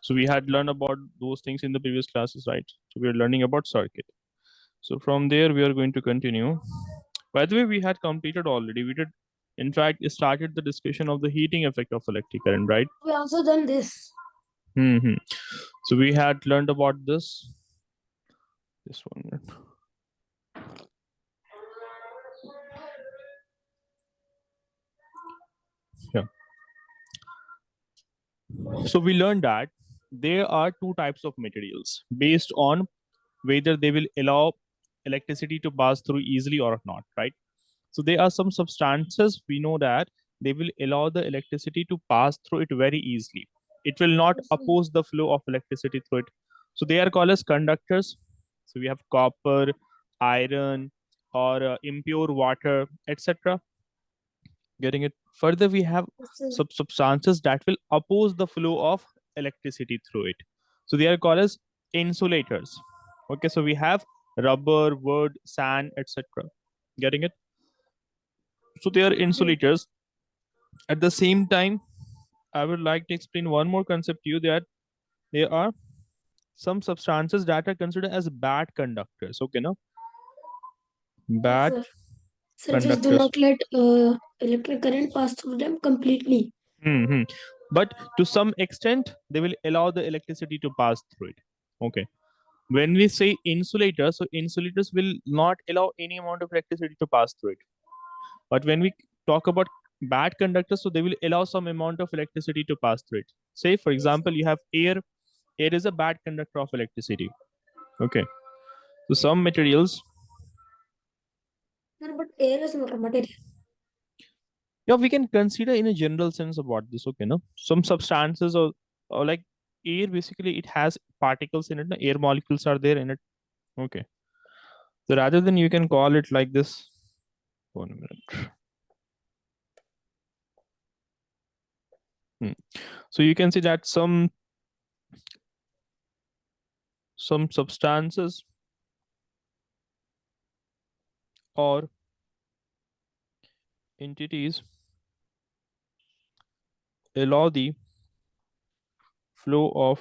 So we had learned about those things in the previous classes, right? So we are learning about circuit. So from there, we are going to continue. By the way, we had completed already. We did, in fact, started the discussion of the heating effect of electric current, right? We also done this. Hmm. So we had learned about this. This one. Yeah. So we learned that there are two types of materials based on whether they will allow electricity to pass through easily or not, right? So there are some substances we know that they will allow the electricity to pass through it very easily. It will not Yes, sir. oppose the flow of electricity through it. So they are called as conductors. So we have copper, iron, or impure water, etc. Getting it? Further, we have Yes, sir. substances that will oppose the flow of electricity through it. So they are called as insulators. Okay, so we have rubber, wood, sand, etc. Getting it? So they are Yes, insulators. At the same time, I would like to explain one more concept to you, that there are some substances that are considered as bad conductors. Okay, no? yes, Bad sir. Sir, which do conductors. not let electric current pass through them completely. Hmm. But to some extent, they will allow the electricity to pass through it. Okay. When we say insulators, so insulators will not allow any amount of electricity to pass through it. But when we talk about bad conductors, so they will allow some amount of electricity to pass through it. Say, for Yes, sir. example, you have air. Air is a bad conductor of electricity. Okay. So some materials, Sir, but air is not a material. yeah, we can consider in a general sense about this. Okay, no, some substances or like air, basically it has particles in it. No? Air molecules are there in it. Okay. So rather than you can call it like this. 1 minute. Hmm. So you can see that some substances or entities allow the flow of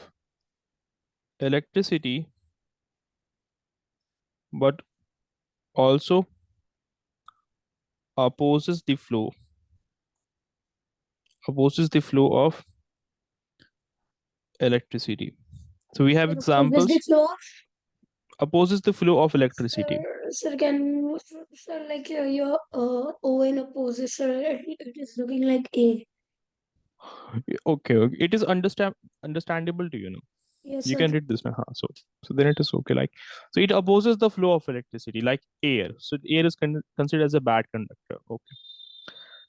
electricity, but also opposes the flow of electricity. So we have Sir, opposes the examples. flow. Opposes the flow of electricity. Sir, can sir like your oven opposes, sir? It is looking like A. Okay, okay. It is understandable to you know. Yes, You sir. can read this now. So then it is okay. Like, so it opposes the flow of electricity, like air. So air is considered as a bad conductor. Okay.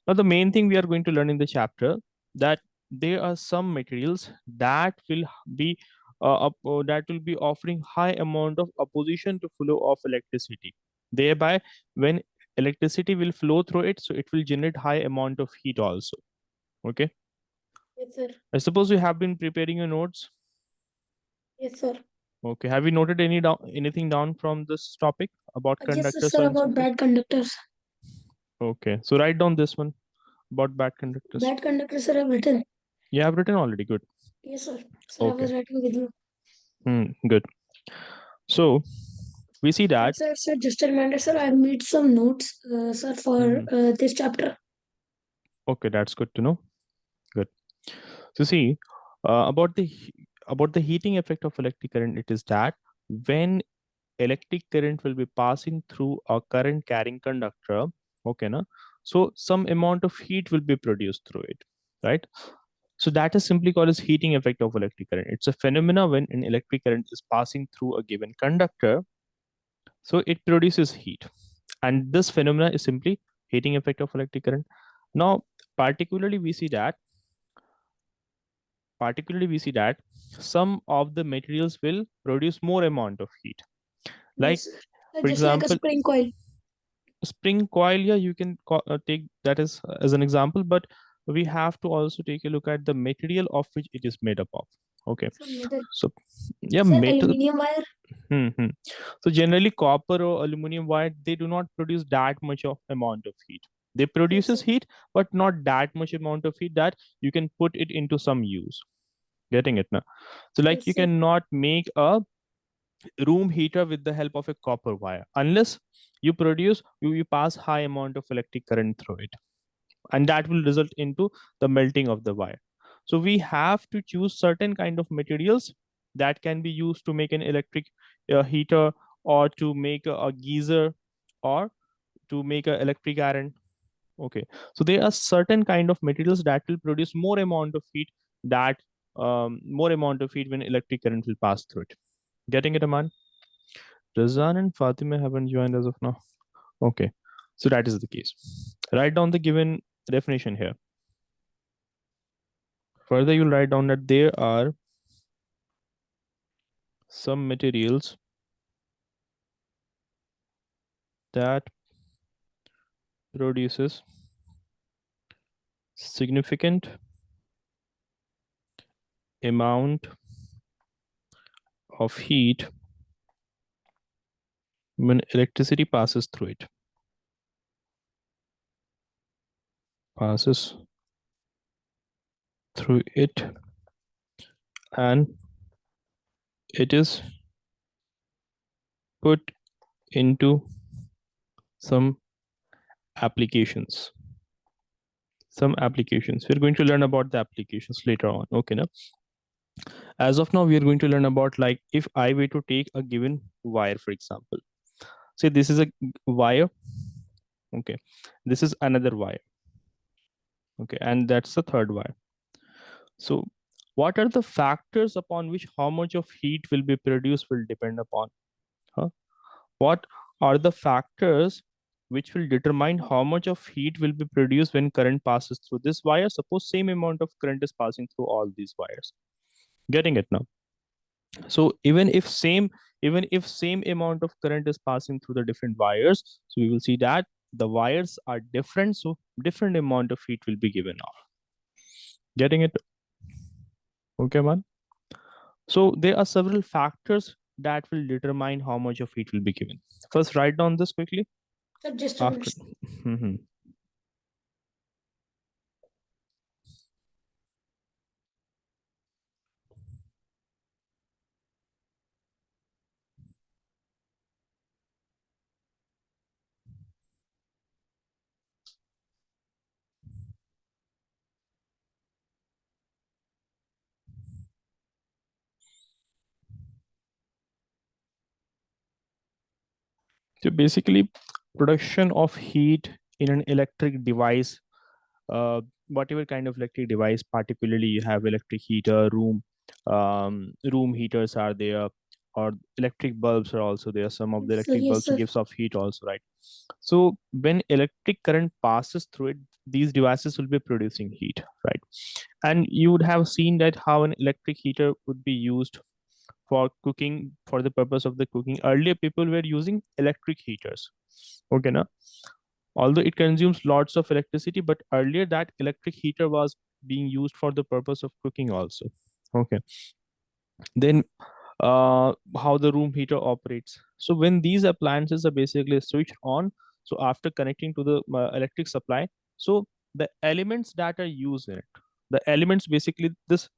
Now the main thing we are going to learn in the chapter, that there are some materials that will be that will be offering high amount of opposition to flow of electricity. Thereby, when electricity will flow through it, so it will generate high amount of heat also. Okay. Yes, sir. I suppose you have been preparing your notes. Yes, sir. Okay. Have you noted anything down from this topic about Yes, conductors sir. or About insulators? bad conductors. Okay. So write down this one about bad conductors. Bad conductors, sir, have written. You have written already. Good. Yes, sir. Sir, I Okay. was writing with you. Good. So we see And that. sir, just a reminder, sir, I made some notes, sir, for Mhm. this chapter. Okay, that's good to know. Good. So see, about the heating effect of electric current, it is that when electric current will be passing through a current carrying conductor, okay, na? So some amount of heat will be produced through it, right? So that is simply called as heating effect of electric current. It's a phenomena when an electric current is passing through a given conductor, so it produces heat, and this phenomena is simply heating effect of electric current. Now, particularly we see that particularly we see that some of the materials will produce more amount of heat, like, Yes, sir. for Just like a example, spring coil. spring coil. Yeah, you can take that as an example, but we have to also take a look at the material of which it is made up of. Okay. Some metal. So yeah, Sir, metal. aluminium wire. Hmm. So generally, copper or aluminum wire, they do not produce that much of amount of heat. They Yes, sir. produces heat, but not that much amount of heat that you can put it into some use. Getting it now? So like Yes, you sir. cannot make a room heater with the help of a copper wire unless you pass high amount of electric current through it, and that will result into the melting of the wire. So we have to choose certain kind of materials that can be used to make an electric heater, or to make a geyser, or to make an electric iron. Okay, so there are certain kind of materials that will produce more amount of heat, that more amount of heat when electric current will pass through it. Getting it, Aman? Razan and Fatima haven't joined as of now. Okay, so that is the case. Write down the given definition here. Further, you'll write down that there are some materials that produces significant amount of heat when electricity passes through it. Passes through it, and it is put into some applications. Some applications. We're going to learn about the applications later on. Okay, now as of now, we are going to learn about, like, if I were to take a given wire, for example, say this is a wire. Okay, this is another wire. Okay, and that's the third wire. So what are the factors upon which how much of heat will be produced will depend upon? Huh? What are the factors which will determine how much of heat will be produced when current passes through this wire? Suppose same amount of current is passing through all these wires. Getting it now? So even if same amount of current is passing through the different wires, so we will see that the wires are different, so different amount of heat will be given off. Getting it? Okay, man. So there are several factors that will determine how much of heat will be given. First, write down this quickly. So just a After. minute. Mhm. So basically, production of heat in an electric device, whatever kind of electric device, particularly you have electric heater, room heaters are there, or electric bulbs are also there. Some of the So electric yes, bulbs sir. gives off heat also, right? So when electric current passes through it, these devices will be producing heat, right? And you would have seen that how an electric heater would be used for cooking, for the purpose of the cooking. Earlier people were using electric heaters. Okay, now although it consumes lots of electricity, but earlier that electric heater was being used for the purpose of cooking also. Okay, then how the room heater operates. So when these appliances are basically switched on, so after connecting to the electric supply, so the elements that are used in it, the elements basically this,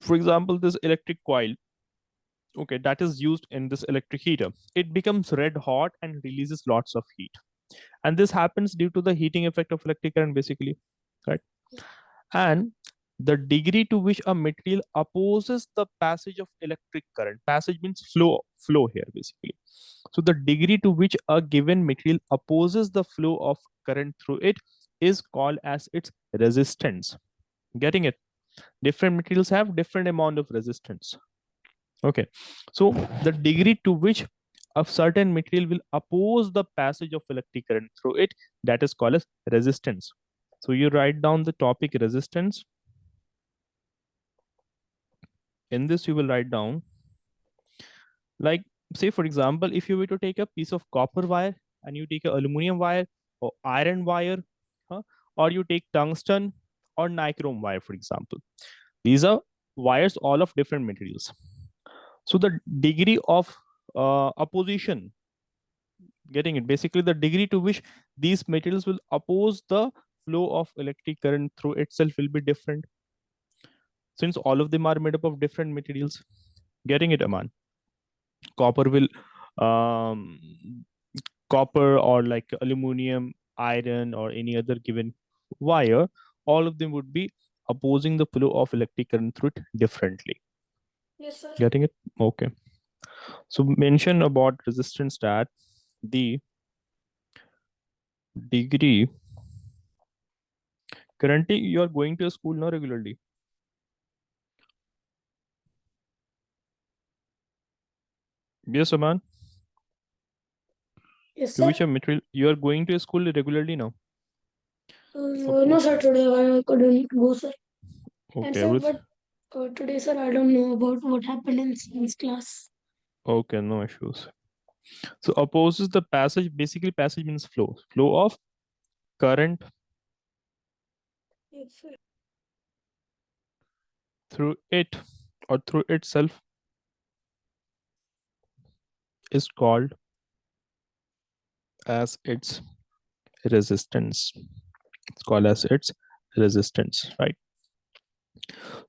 for example, this electric coil, okay, that is used in this electric heater, it becomes red hot and releases lots of heat. And this happens due to the heating effect of electric current, basically, right? And the degree to which a material opposes the passage of electric current, passage means flow here basically. So the degree to which a given material opposes the flow of current through it is called as its resistance. Getting it? Different materials have different amount of resistance. Okay, so the degree to which a certain material will oppose the passage of electric current through it, that is called as resistance. So you write down the topic resistance. In this you will write down, like, say for example, if you were to take a piece of copper wire and you take an aluminum wire or iron wire, huh, or you take tungsten or nichrome wire, for example, these are wires all of different materials. So the degree of opposition, getting it, basically the degree to which these materials will oppose the flow of electric current through itself will be different. since all of them are made up of different materials. Getting it, Aman? Copper will, copper or like aluminum, iron, or any other given wire, all of them would be opposing the flow of electric current through it differently. Yes, sir. Getting it? Okay. So mention about resistance that the degree. Currently, you are going to a school now regularly. Yes, Aman. Yes, To sir. which a material you are going to a school regularly now. No, Suppose. sir. Today I couldn't go, sir. And Okay, sir, everything. but today, sir, I don't know about what happened in science class. Okay, no issues. So opposes the passage. Basically, passage means flow. Flow of current Yes, sir. through it or through itself is called as its resistance. It's called as its resistance, right?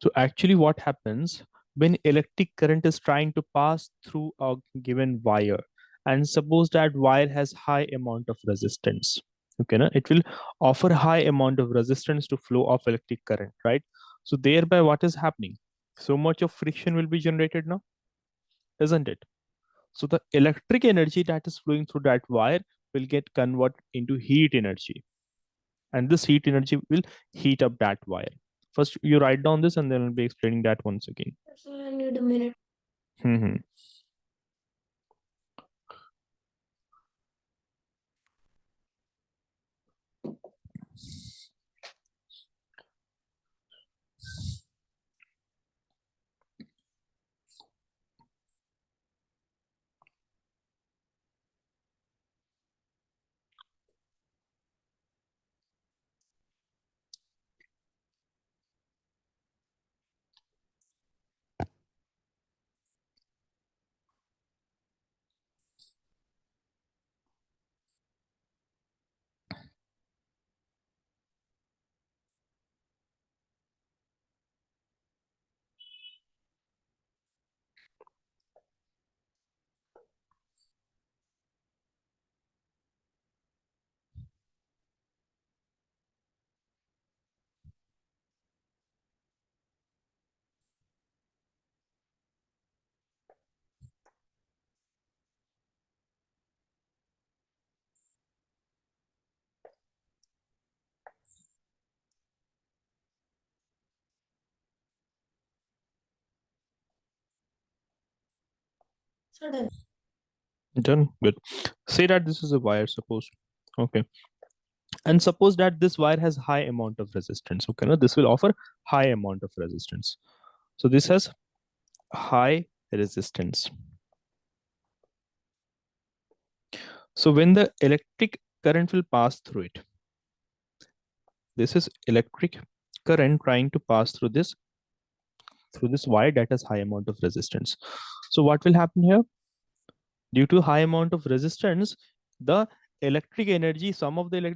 So actually what happens when electric current is trying to pass through a given wire, and suppose that wire has high amount of resistance, okay, na? It will offer high amount of resistance to flow of electric current, right? So thereby what is happening? So much of friction will be generated now, isn't it? So the electric energy that is flowing through that wire will get converted into heat energy, and this heat energy will heat up that wire. First, you write down this, and then I'll be explaining that once again. Yes, sir, I need a minute. Hmm. Sir, done. Done. Good. Say that this is a wire, suppose. Okay. And suppose that this wire has high amount of resistance. Okay. Now this will offer high amount of resistance. So this has high resistance. So when the electric current will pass through it, this is electric current trying to pass through this wire that has high amount of resistance. So what will happen here? Due to high amount of resistance, the electric energy, some of the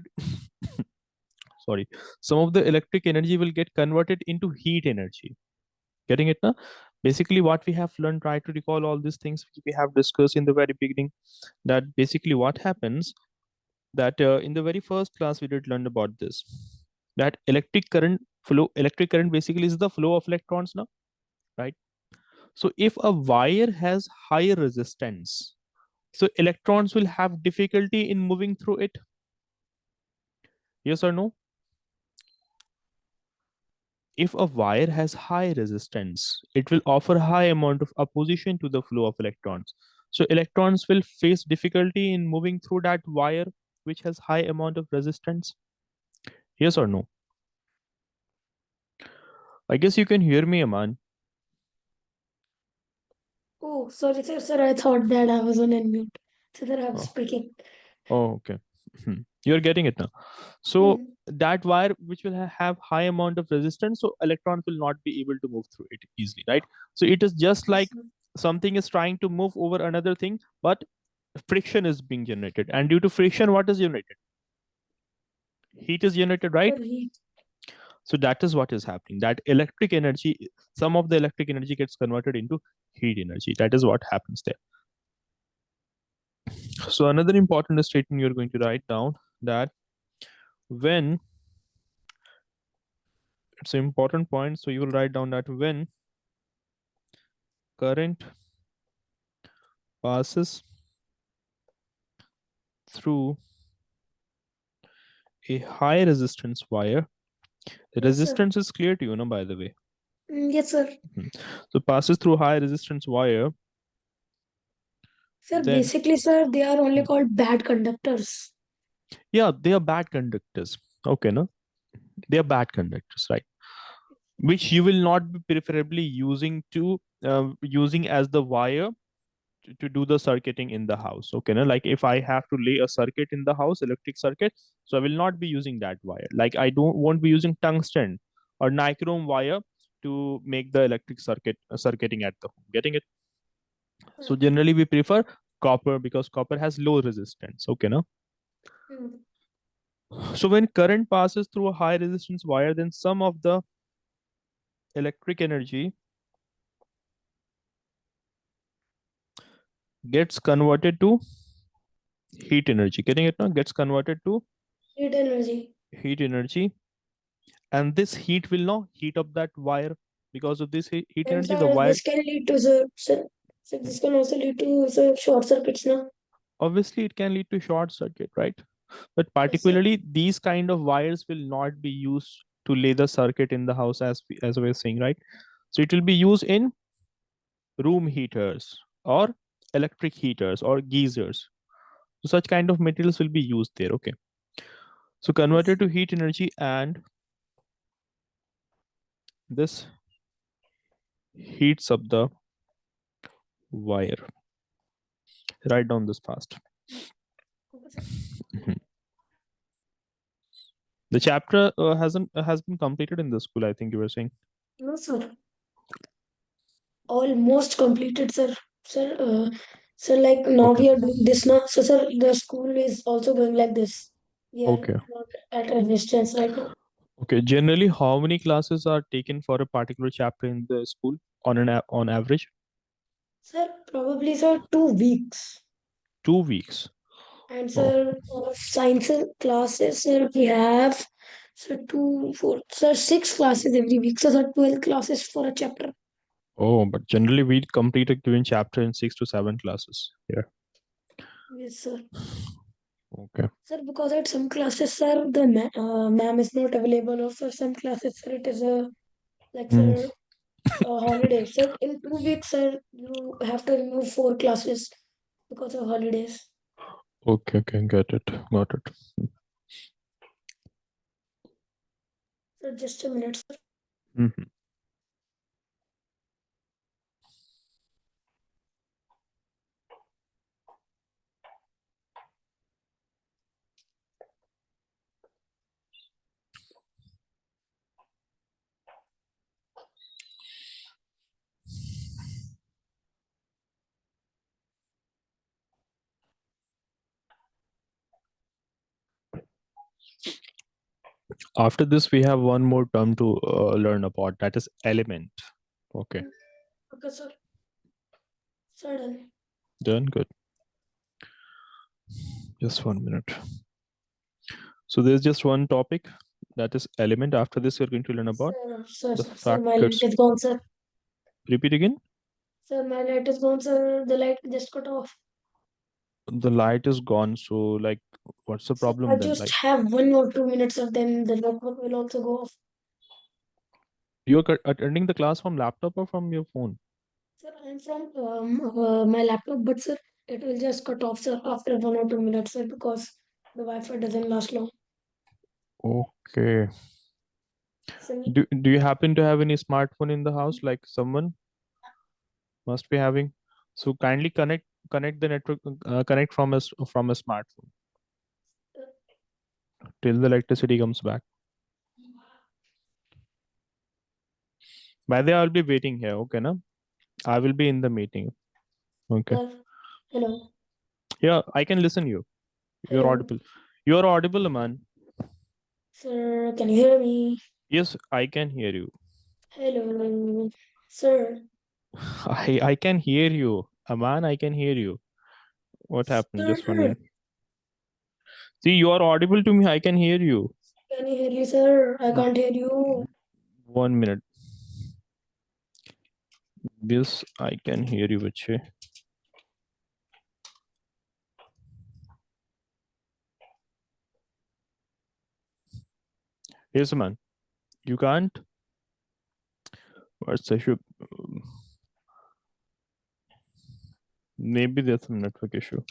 sorry, some of the electric energy will get converted into heat energy. Getting it now? Basically, what we have learned, try to recall all these things which we have discussed in the very beginning. That basically what happens, that in the very first class we did learn about this. That electric current basically is the flow of electrons now, right? So if a wire has higher resistance, so electrons will have difficulty in moving through it. Yes or no? If a wire has high resistance, it will offer high amount of opposition to the flow of electrons. So electrons will face difficulty in moving through that wire which has high amount of resistance. Yes or no? I guess you can hear me, Aman. Oh, sorry, sir. Sir, I thought that I was on unmute. So that I was Oh, speaking. oh okay. You're getting it now. So Hmm. that wire which will have high amount of resistance, so electrons will not be able to move through it easily, right? So it is just Yes, like sir. something is trying to move over another thing, but friction is being generated, and due to friction what is generated? Heat is generated, right? Sir, heat. So that is what is happening. That electric energy, some of the electric energy gets converted into heat energy. That is what happens there. So another important statement you're going to write down, that when, it's an important point. So you will write down that when current passes through a high resistance wire, the Yes, sir. resistance is clear to you, no, by the way. Yes, sir. Mhm. So passes through high resistance wire, Sir, then basically, sir, they are only called bad conductors. yeah, they are bad conductors. Okay, no, they are bad conductors, right? Which you will not be preferably using to using as the wire to do the circuiting in the house. Okay, no? Like if I have to lay a circuit in the house, electric circuit, so I will not be using that wire. Like I don't won't be using tungsten or nichrome wire to make the electric circuiting at the home. Getting it? So Sir. generally we prefer copper because copper has low resistance. Okay, no? Mm. So when current passes through a high resistance wire, then some of the electric energy gets converted to heat energy. Getting it now? Gets converted to Heat energy. heat energy, and this heat will now heat up that wire. Because of this heat And energy, the sir, wire, this can lead to, sir, this can also lead to, sir, short circuits, no? obviously it can lead to short circuit, right? But Yes, sir. particularly these kind of wires will not be used to lay the circuit in the house, as we were saying, right? So it will be used in room heaters or electric heaters or geysers. So such kind of materials will be used there. Okay. So Yes. converted to heat energy, and this heats up the wire. Write down this fast. Okay, sir. Mhm. The chapter hasn't has been completed in the school, I think you were saying. No, sir. Almost completed, sir. Sir, like now Okay. we are doing this now. So, sir, the school is also going like this. We are Okay. not at a distance right now. Okay. Generally, how many classes are taken for a particular chapter in the school on on average? Sir, probably, sir, 2 weeks. 2 weeks. And Oh, sir, science classes, sir, we have sir 6 classes every week. So, sir, 12 classes for a chapter. oh, but generally we complete a given chapter in 6 to 7 classes. Yeah. Yes, sir. Okay. Sir, because at some classes, sir, the ma'am is not available, or for some classes, sir, it is a like, Hmm. sir, a holiday. Sir, in 2 weeks, sir, you have to remove 4 classes because of holidays. Okay. Okay. Got it. Got it. Sir, just a minute, sir. Mhm. After this, we have one more term to learn about. That is element. Okay. Mm. Okay, sir. Sir, done. Done. Good. Just 1 minute. So there's just one topic, that is element. After this, you're going to learn about the Sir, my light factors. is gone, sir. Repeat again. Sir, my light is gone, sir. The light just got off. The light is gone. So, like, what's the Sir, I problem then? just Like, have 1 or 2 minutes of then the network will also go off. you're attending the class from laptop or from your phone? Sir, I'm from my laptop, but sir, it will just cut off, sir, after 1 or 2 minutes, sir, because the Wi-Fi doesn't last long. Okay. Sir, Do you happen to have any smartphone in the house? Like someone must be having. So kindly connect the network. Connect from from a smartphone uh, till the electricity comes back. By the way, I'll be waiting here. Okay, na? I will be in the meeting. Okay. sir, hello, Yeah, I can listen you. You're hello, audible. You're audible, man. sir, can you hear me? Yes, I can hear you. Hello, sir. I can hear you. Aman, I can hear you. What happened? Just 1 minute. Sir, See, you are audible to me. I can hear you. can you hear you, sir? I Mm, can't hear you. 1 minute. Yes, I can hear you, bache. Yes, man. You can't? What's the issue? Maybe there's some network issue.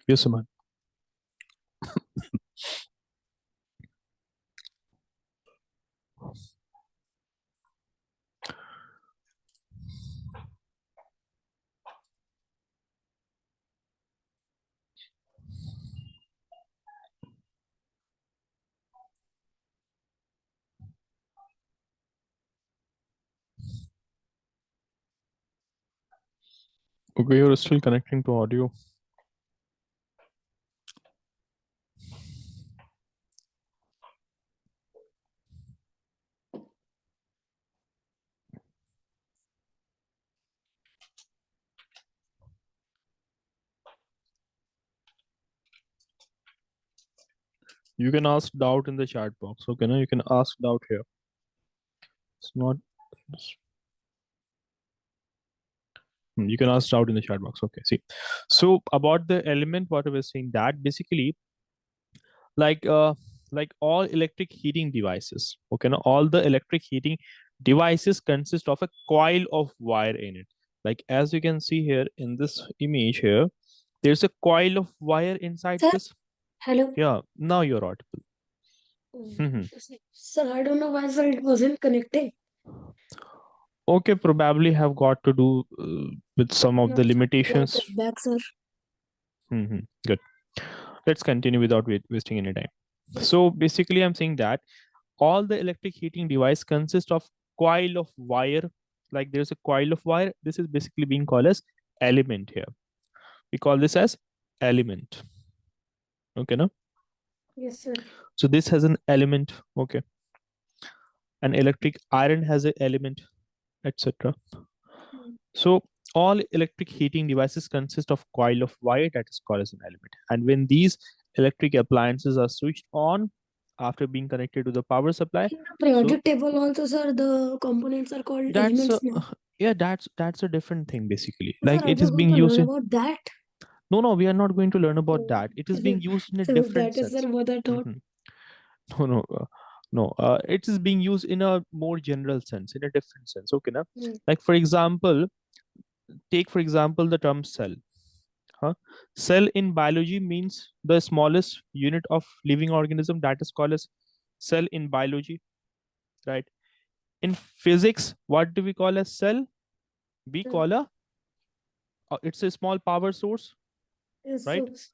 Yes, man. Okay, you're still connecting to audio. You can ask doubt in the chat box. Okay, now you can ask doubt here. It's not. You can ask doubt in the chat box. Okay, see. So about the element, what I was saying that basically, like uh, like all electric heating devices. Okay, now all the electric heating devices consist of a coil of wire in it. Like as you can see here in this image here, there's a coil of wire inside Sir, this. hello. Yeah, now you're audible. Oh, sir, I don't know why, sir, it wasn't connecting. Okay, probably have got to do with some of No, the sir, got limitations. it back, sir. Good. Let's continue without wasting any time. Yes. So basically, I'm saying that all the electric heating device consist of coil of wire. Like there's a coil of wire. This is basically being called as element here. We call this as element. Okay, no? Yes, sir. So this has an element. Okay. An electric iron has an element, etc. Mm. So all electric heating devices consist of coil of wire that is called as an element. And when these electric appliances are switched on after being connected to the power supply, In the so periodic table also, sir, the components are called that's elements now. yeah, that's a different thing basically. So, sir, Like are it we is going being to used learn in, about that? no, we are not going to learn about Oh, that. It is okay, sir. being used in a So different that is, sense. sir, what I thought. Mhm. No, no. It is being used in a more general sense, in a different sense. Okay, now, Mm. like for example, take for example the term cell. Huh? Cell in biology means the smallest unit of living organism, that is called as cell in biology, right? In physics, what do we call a cell? We Mm. call a it's a small power source, Yes, right? so,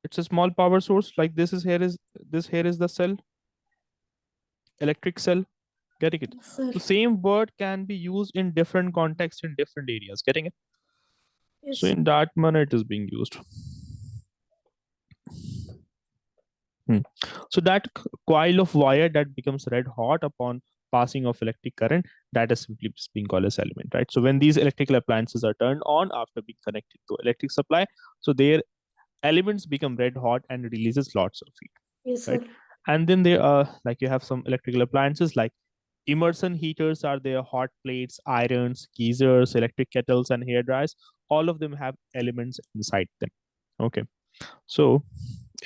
It's a small power source. Like this here is the cell, electric cell. Getting it? yes, sir. So same word can be used in different contexts in different areas. Getting it? So Yes. in that manner, it is being used. Hmm. So that coil of wire that becomes red hot upon passing of electric current, that is simply being called as element, right? So when these electrical appliances are turned on after being connected to electric supply, so their elements become red hot and releases lots of heat, Yes, right? sir. And then there are like you have some electrical appliances like immersion heaters are there, hot plates, irons, geysers, electric kettles, and hair dryers. All of them have elements inside them. Okay. So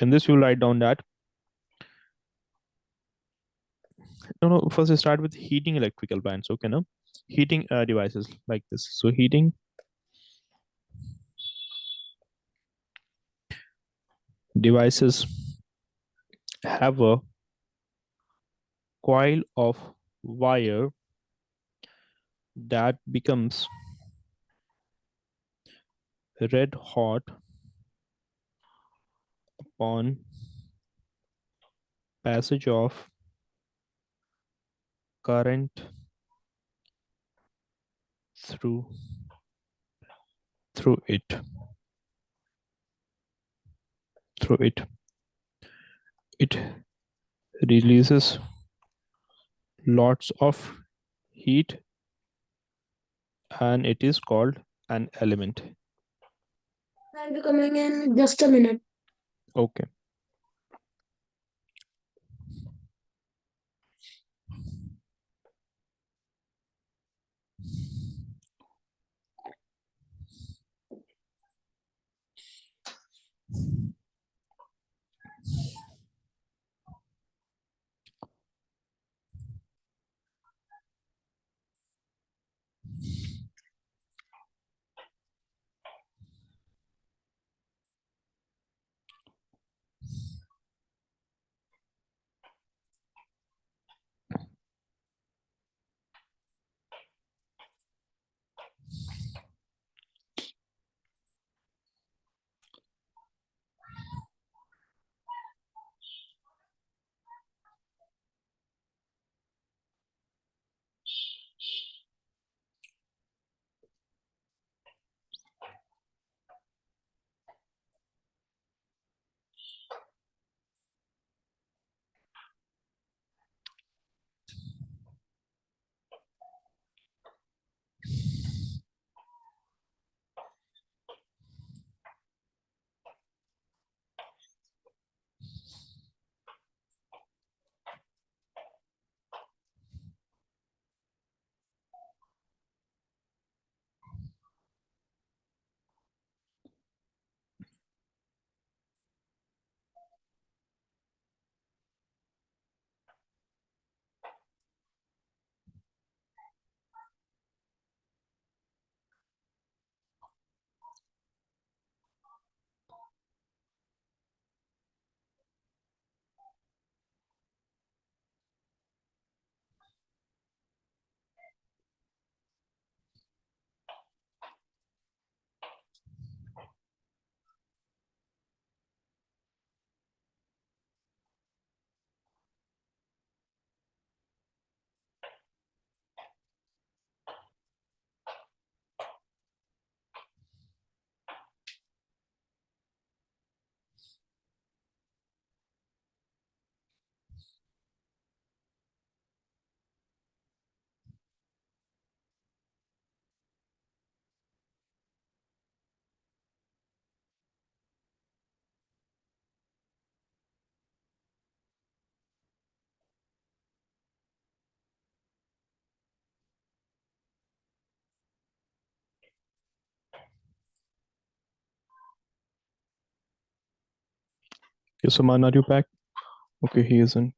in this, you write down that no, first we start with heating electrical bands. Okay, no, heating devices like this. So heating devices have a coil of wire that becomes red hot upon passage of current through through it through it. It releases lots of heat and it is called an element. I'll be coming in just a minute. Okay. Yes, Aman, are you back? Okay, he isn't.